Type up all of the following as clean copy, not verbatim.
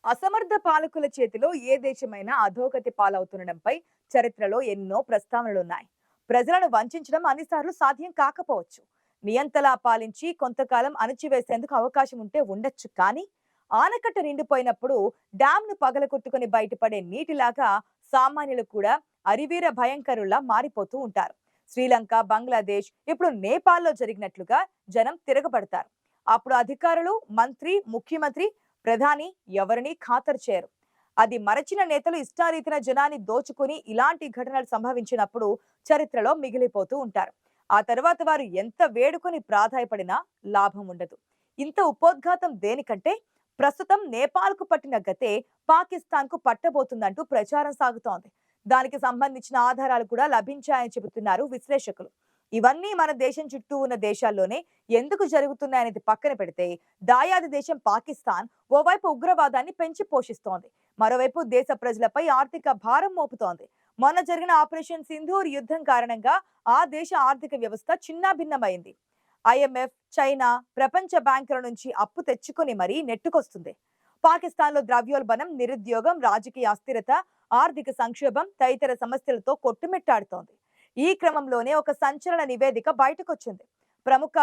అసమర్థ పాలకుల చేతిలో ఏ దేశమైనా అధోగతి పాలవుతుండడంపై చరిత్రలో ఎన్నో ప్రస్తావనలున్నాయి. ప్రజలను వంచడం అన్నిసార్లు సాధ్యం కాకపోవచ్చు. నియంతలా పాలించి కొంతకాలం అణచివేసేందుకు అవకాశం ఉంటే ఉండొచ్చు, కానీ ఆనకట్ట నిండిపోయినప్పుడు డ్యాంను పగలగొట్టుకుని బయటపడే నీటిలాగా సామాన్యులు కూడా అరివీర భయంకరుల్లా మారిపోతూ ఉంటారు. శ్రీలంక, బంగ్లాదేశ్, ఇప్పుడు నేపాల్లో జరిగినట్లుగా జనం తిరగబడతారు. అప్పుడు అధికారులు, మంత్రి, ముఖ్యమంత్రి, ప్రధాని ఎవరిని ఖాతరు చేయరు. అది మరచిన నేతలు ఇష్టారీతిన జనాన్ని దోచుకుని ఇలాంటి ఘటనలు సంభవించినప్పుడు చరిత్రలో మిగిలిపోతూ ఉంటారు. ఆ తర్వాత వారు ఎంత వేడుకొని ప్రాధాయపడినా లాభం ఉండదు. ఇంత ఉపోద్ఘాతం దేనికంటే ప్రస్తుతం నేపాల్కు పట్టిన గతే పాకిస్తాన్కు పట్టబోతుందంటూ ప్రచారం సాగుతోంది. దానికి సంబంధించిన ఆధారాలు కూడా లభించాయని చెబుతున్నారు విశ్లేషకులు. ఇవన్నీ మన దేశం చుట్టూ ఉన్న దేశాల్లోనే ఎందుకు జరుగుతున్నాయనేది పక్కన పెడితే, దాయాది దేశం పాకిస్తాన్ ఓవైపు ఉగ్రవాదాన్ని పెంచి పోషిస్తోంది, మరోవైపు దేశ ప్రజలపై ఆర్థిక భారం మోపుతోంది. మొన్న జరిగిన ఆపరేషన్ సింధూర్ యుద్ధం కారణంగా ఆ దేశ ఆర్థిక వ్యవస్థ చిన్నాభిన్నమైంది. ఐఎంఎఫ్, చైనా, ప్రపంచ బ్యాంకుల నుంచి అప్పు తెచ్చుకుని మరీ నెట్టుకొస్తుంది. పాకిస్తాన్లో ద్రవ్యోల్బణం, నిరుద్యోగం, రాజకీయ అస్థిరత, ఆర్థిక సంక్షోభం తదితర సమస్యలతో కొట్టుమిట్టాడుతోంది. ఈ క్రమంలోనే ఒక సంచలన నివేదిక బయటకొచ్చింది. ప్రముఖ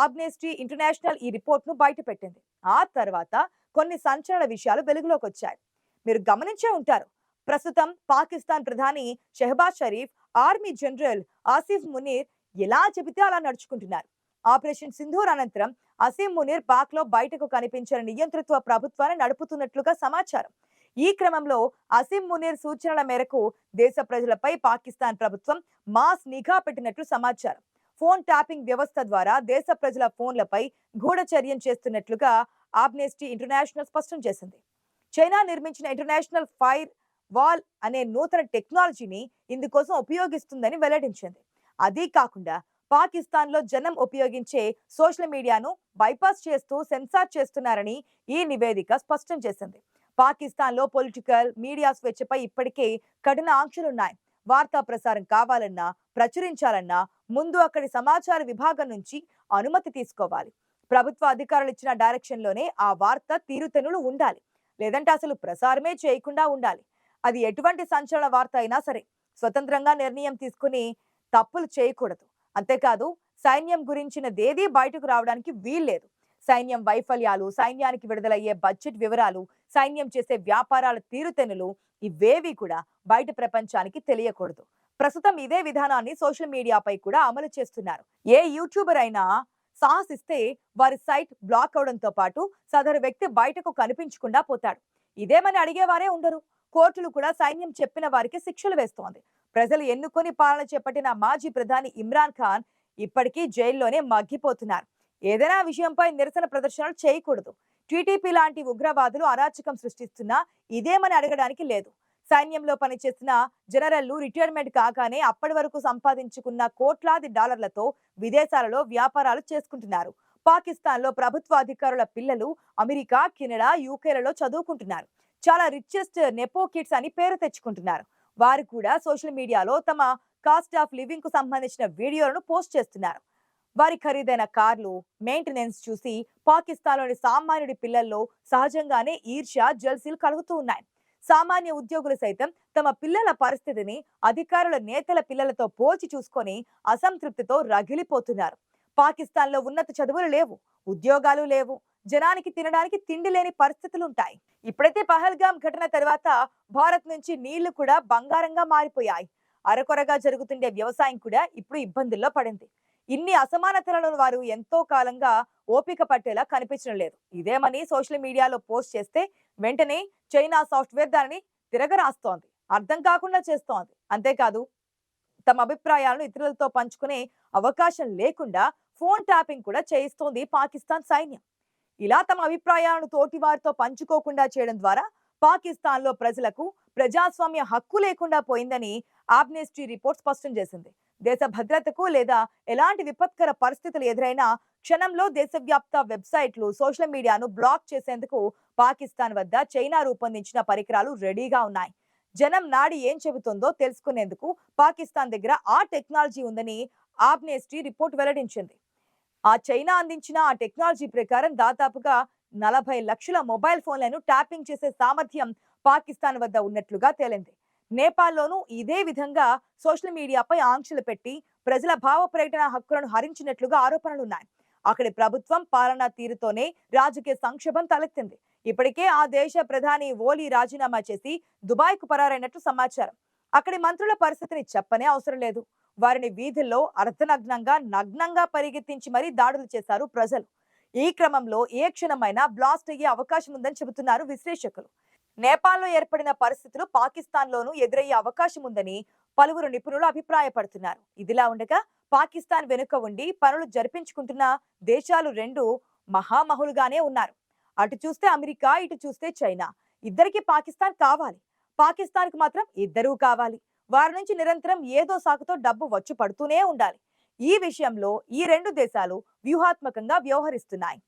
ఆమ్నెస్టీ ఇంటర్నేషనల్ ఈ రిపోర్ట్ను బయటపెట్టింది. ఆ తర్వాత కొన్ని సంచలన విషయాలు వెలుగులోకి వచ్చాయి. మీరు గమనించే ఉంటారు. ప్రస్తుతం పాకిస్తాన్ ప్రధాని షెహబాజ్ షరీఫ్, ఆర్మీ జనరల్ ఆసిఫ్ మునీర్ ఎలా చెబితే అలా నడుచుకుంటున్నారు. ఆపరేషన్ సింధూర్ అనంతరం అసీం మునీర్ పాక్ లో బయటకు కనిపించిన నియంతృత్వ ప్రభుత్వాన్ని నడుపుతున్నట్లుగా సమాచారం. ఈ క్రమంలో అసీం మునీర్ సూచనల మేరకు దేశ ప్రజలపై పాకిస్తాన్ ప్రభుత్వం మాస్ నిఘా పెట్టినట్లు సమాచారం. ఫోన్ ట్యాపింగ్ వ్యవస్థ ద్వారా దేశ ప్రజల ఫోన్లపై గూఢచర్యం చేస్తున్నట్లుగా ఆమ్నెస్టీ ఇంటర్నేషనల్ స్పష్టం చేసింది. చైనా నిర్మించిన ఇంటర్నేషనల్ ఫైర్ వాల్ అనే నూతన టెక్నాలజీని ఇందుకోసం ఉపయోగిస్తుందని వెల్లడించింది. అదీ కాకుండా పాకిస్తాన్ లో జనం ఉపయోగించే సోషల్ మీడియాను బైపాస్ చేస్తూ సెన్సార్ చేస్తున్నారని ఈ నివేదిక స్పష్టం చేసింది. పాకిస్తాన్ లో పొలిటికల్ మీడియా స్వేచ్ఛపై ఇప్పటికే కఠిన ఆంక్షలున్నాయి. వార్తా ప్రసారం కావాలన్నా, ప్రచురించాలన్నా ముందు అక్కడి సమాచార విభాగం నుంచి అనుమతి తీసుకోవాలి. ప్రభుత్వ అధికారులు ఇచ్చిన డైరెక్షన్ లోనే ఆ వార్త తీరుతెన్నులు ఉండాలి, లేదంటే అసలు ప్రసారమే చేయకుండా ఉండాలి. అది ఎటువంటి సంచలన వార్త అయినా సరే స్వతంత్రంగా నిర్ణయం తీసుకుని తప్పులు చేయకూడదు. అంతేకాదు, సైన్యం గురించినదేదీ బయటకు రావడానికి వీల్లేదు. సైన్యం వైఫల్యాలు, సైన్యానికి విడుదలయ్యే బడ్జెట్ వివరాలు, సైన్యం చేసే వ్యాపారాల తీరుతెన్నులు ఇవేవి కూడా బయట ప్రపంచానికి తెలియకూడదు. ప్రస్తుతం ఇదే విధానాన్ని సోషల్ మీడియాపై కూడా అమలు చేస్తున్నారు. ఏ యూట్యూబర్ అయినా సాహసిస్తే వారి సైట్ బ్లాక్ అవడంతో పాటు సదరు వ్యక్తి బయటకు కనిపించకుండా పోతాడు. ఇదేమని అడిగేవారే ఉండరు. కోర్టులు కూడా సైన్యం చెప్పిన వారికి శిక్షలు వేస్తోంది. ప్రజలు ఎన్నుకొని పాలన చేపట్టిన మాజీ ప్రధాని ఇమ్రాన్ ఖాన్ ఇప్పటికీ జైల్లోనే మగ్గిపోతున్నారు. ఏదైనా విషయంపై నిరసన ప్రదర్శనలు చేయకూడదు. టీటీపీ లాంటి ఉగ్రవాదులు అరాచకం సృష్టిస్తున్నా ఇదేమని అడగడానికి లేదు. సైన్యంలో పనిచేసిన జనరల్లు రిటైర్మెంట్ కాగానే అప్పటి వరకు సంపాదించుకున్న కోట్లాది డాలర్లతో విదేశాలలో వ్యాపారాలు చేసుకుంటున్నారు. పాకిస్తాన్ లో ప్రభుత్వ అధికారుల పిల్లలు అమెరికా, కెనడా, యూకేలలో చదువుకుంటున్నారు. చాలా రిచెస్ట్ నెపో కిడ్స్ అని పేరు తెచ్చుకుంటున్నారు. వారు కూడా సోషల్ మీడియాలో తమ కాస్ట్ ఆఫ్ లివింగ్ కు సంబంధించిన వీడియోలను పోస్ట్ చేస్తున్నారు. వారి ఖరీదైన కార్లు, మెయింటెనెన్స్ చూసి పాకిస్తాన్లోని సామాన్యుడి పిల్లల్లో సహజంగానే ఈర్ష్య, జల్సీలు కలుగుతూ ఉన్నాయి. సామాన్య ఉద్యోగులు సైతం తమ పిల్లల పరిస్థితిని అధికారుల నేతల పిల్లలతో పోల్చి చూసుకొని అసంతృప్తితో రగిలిపోతున్నారు. పాకిస్తాన్లో ఉన్నత చదువులు లేవు, ఉద్యోగాలు లేవు, జనానికి తినడానికి తిండి లేని పరిస్థితులుంటాయి. ఇప్పుడైతే పహల్గాం ఘటన తర్వాత భారత్ నుంచి నీళ్లు కూడా బంగారంగా మారిపోయాయి. అరకొరగా జరుగుతుండే వ్యవసాయం కూడా ఇప్పుడు ఇబ్బందుల్లో పడింది. ఇన్ని అసమానతలను వారు ఎంతో కాలంగా ఓపిక పట్టేలా కనిపించడం లేదు. ఇదేమని సోషల్ మీడియాలో పోస్ట్ చేస్తే వెంటనే చైనా సాఫ్ట్వేర్ దానిని తిరగరాస్తోంది, అర్థం కాకుండా చేస్తోంది. అంతేకాదు, తమ అభిప్రాయాలను ఇతరులతో పంచుకునే అవకాశం లేకుండా ఫోన్ ట్యాపింగ్ కూడా చేయిస్తోంది పాకిస్తాన్ సైన్యం. ఇలా తమ అభిప్రాయాలను తోటి వారితో పంచుకోకుండా చేయడం ద్వారా పాకిస్తాన్ లో ప్రజలకు ప్రజాస్వామ్య హక్కు లేకుండా పోయిందని ఆమ్నెస్టీ రిపోర్ట్ స్పష్టం చేసింది. దేశ భద్రతకు లేదా ఎలాంటి విపత్కర పరిస్థితులు ఎదురైనా క్షణంలో దేశవ్యాప్త వెబ్సైట్లు, సోషల్ మీడియాను బ్లాక్ చేసేందుకు పాకిస్తాన్ వద్ద చైనా రూపొందించిన పరికరాలు రెడీగా ఉన్నాయి. జనం నాడి ఏం చెబుతుందో తెలుసుకునేందుకు పాకిస్తాన్ దగ్గర ఆ టెక్నాలజీ ఉందని ఆమ్నెస్టీ రిపోర్ట్ వెల్లడించింది. ఆ చైనా అందించిన ఆ టెక్నాలజీ ప్రకారం దాదాపుగా 40 లక్షల మొబైల్ ఫోన్లను ట్యాపింగ్ చేసే సామర్థ్యం పాకిస్తాన్ వద్ద ఉన్నట్లుగా తేలింది. నేపాల్లోనూ ఇదే విధంగా సోషల్ మీడియాపై ఆంక్షలు పెట్టి ప్రజల భావ ప్రకటన హక్కులను హరించినట్లుగా ఆరోపణలున్నాయి. అక్కడి ప్రభుత్వం పాలనా తీరుతోనే రాజకీయ సంక్షోభం తలెత్తింది. ఇప్పటికే ఆ దేశ ప్రధాని ఓలీ రాజీనామా చేసి దుబాయ్కు పరారైనట్లు సమాచారం. అక్కడి మంత్రుల పరిస్థితిని చెప్పనే అవసరం లేదు. వారిని వీధుల్లో నగ్నంగా పరిగెత్తించి మరీ దాడులు చేశారు ప్రజలు. ఈ క్రమంలో ఏ క్షణమైనా బ్లాస్ట్ అయ్యే అవకాశం ఉందని చెబుతున్నారు విశ్లేషకులు. నేపాల్లో ఏర్పడిన పరిస్థితులు పాకిస్తాన్లోనూ ఎదురయ్యే అవకాశం ఉందని పలువురు నిపుణులు అభిప్రాయపడుతున్నారు. ఇదిలా ఉండగా పాకిస్తాన్ వెనుక ఉండి పనులు జరిపించుకుంటున్న దేశాలు రెండు మహామహులుగానే ఉన్నారు. అటు చూస్తే అమెరికా, ఇటు చూస్తే చైనా. ఇద్దరికి పాకిస్తాన్ కావాలి. పాకిస్తాన్కు మాత్రం ఇద్దరూ కావాలి. వారి నుంచి నిరంతరం ఏదో సాకుతో డబ్బు వచ్చి పడుతూనే ఉండాలి. ఈ విషయంలో ఈ రెండు దేశాలు వ్యూహాత్మకంగా వ్యవహరిస్తున్నాయి.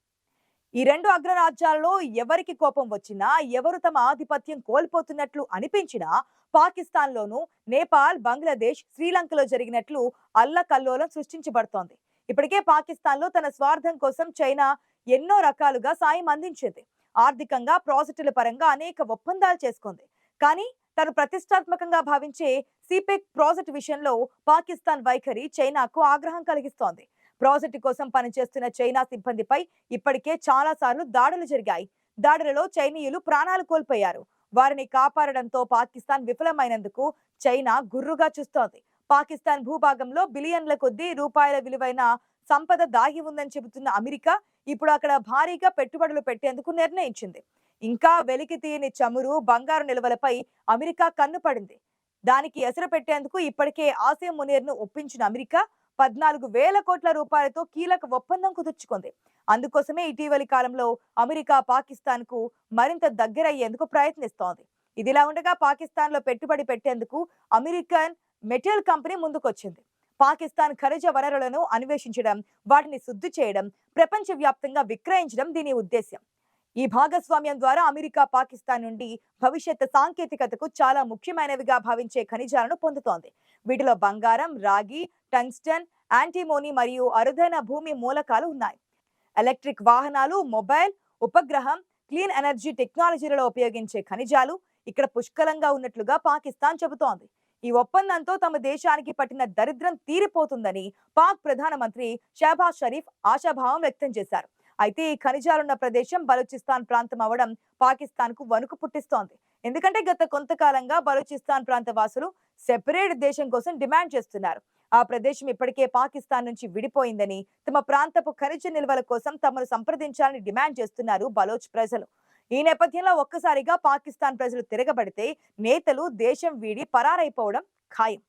ఈ రెండు అగ్రరాజ్యాలలో ఎవరికి కోపం వచ్చినా, ఎవరు తమ ఆధిపత్యం కోల్పోతున్నట్లు అనిపించినా పాకిస్తాన్లోనూ, నేపాల్, బంగ్లాదేశ్, శ్రీలంకలో జరిగినట్లు అల్లకల్లోలం సృష్టించబడుతోంది. ఇప్పటికే పాకిస్తాన్లో తన స్వార్థం కోసం చైనా ఎన్నో రకాలుగా సాయం అందించింది. ఆర్థికంగా, ప్రాజెక్టుల పరంగా అనేక ఒప్పందాలు చేసుకుంది. కానీ తను ప్రతిష్టాత్మకంగా భావించే సిపెక్ ప్రాజెక్టు విషయంలో పాకిస్తాన్ వైఖరి చైనాకు ఆగ్రహం కలిగిస్తోంది. ప్రాజెక్టు కోసం పనిచేస్తున్న చైనా సిబ్బందిపై ఇప్పటికే చాలా సార్లు దాడులు జరిగాయి. దాడులలో చైనీయులు ప్రాణాలు కోల్పోయారు. వారిని కాపాడడంతో పాకిస్తాన్ విఫలమైనందుకు చైనా గుర్రుగా చూస్తోంది. పాకిస్తాన్ భూభాగంలో బిలియన్ల కొద్దీ రూపాయల విలువైన సంపద దాగి ఉందని చెబుతున్న అమెరికా ఇప్పుడు అక్కడ భారీగా పెట్టుబడులు పెట్టేందుకు నిర్ణయించింది. ఇంకా వెలికి తీయని చమురు, బంగారు నిల్వలపై అమెరికా కన్ను పడింది. దానికి ఎసరు పెట్టేందుకు ఇప్పటికే ఆసియా మునీర్ను ఒప్పించిన అమెరికా 14,000 కోట్ల రూపాయలతో కీలక ఒప్పందం కుదుర్చుకుంది. అందుకోసమే ఇటీవలి కాలంలో అమెరికా పాకిస్తాన్ కు మరింత దగ్గరయ్యేందుకు ప్రయత్నిస్తోంది. ఇదిలా ఉండగా పాకిస్తాన్ లో పెట్టుబడి పెట్టేందుకు అమెరికన్ మెటల్ కంపెనీ ముందుకొచ్చింది. పాకిస్తాన్ ఖనిజ వనరులను అన్వేషించడం, వాటిని శుద్ధి చేయడం, ప్రపంచ వ్యాప్తంగా విక్రయించడం దీని ఉద్దేశ్యం. ఈ భాగస్వామ్యం ద్వారా అమెరికా పాకిస్తాన్ నుండి భవిష్యత్ సాంకేతికతకు చాలా ముఖ్యమైనవిగా భావించే ఖనిజాలను పొందుతోంది. వీటిలో బంగారం, రాగి, టంగ్స్టన్, యాంటీమోనీ మరియు అరుదైన భూమి మూలకాలు ఉన్నాయి. ఎలక్ట్రిక్ వాహనాలు, మొబైల్, ఉపగ్రహం, క్లీన్ ఎనర్జీ టెక్నాలజీలలో ఉపయోగించే ఖనిజాలు ఇక్కడ పుష్కలంగా ఉన్నట్లుగా పాకిస్తాన్ చెబుతోంది. ఈ ఒప్పందంతో తమ దేశానికి పట్టిన దరిద్రం తీరిపోతుందని పాక్ ప్రధానమంత్రి షహబాజ్ షరీఫ్ ఆశాభావం వ్యక్తం చేశారు. అయితే ఈ ఖనిజాలున్న ప్రదేశం బలూచిస్తాన్ ప్రాంతం అవడం పాకిస్తాన్ కు వణుకు పుట్టిస్తోంది. ఎందుకంటే గత కొంతకాలంగా బలూచిస్తాన్ ప్రాంత వాసులు సెపరేట్ దేశం కోసం డిమాండ్ చేస్తున్నారు. ఆ ప్రదేశం ఇప్పటికే పాకిస్తాన్ నుంచి విడిపోయిందని, తమ ప్రాంతపు ఖనిజ నిల్వల కోసం తమను సంప్రదించాలని డిమాండ్ చేస్తున్నారు బలోచ్ ప్రజలు. ఈ నేపథ్యంలో ఒక్కసారిగా పాకిస్తాన్ ప్రజలు తిరగబడితే నేతలు దేశం వీడి పరారైపోవడం ఖాయం.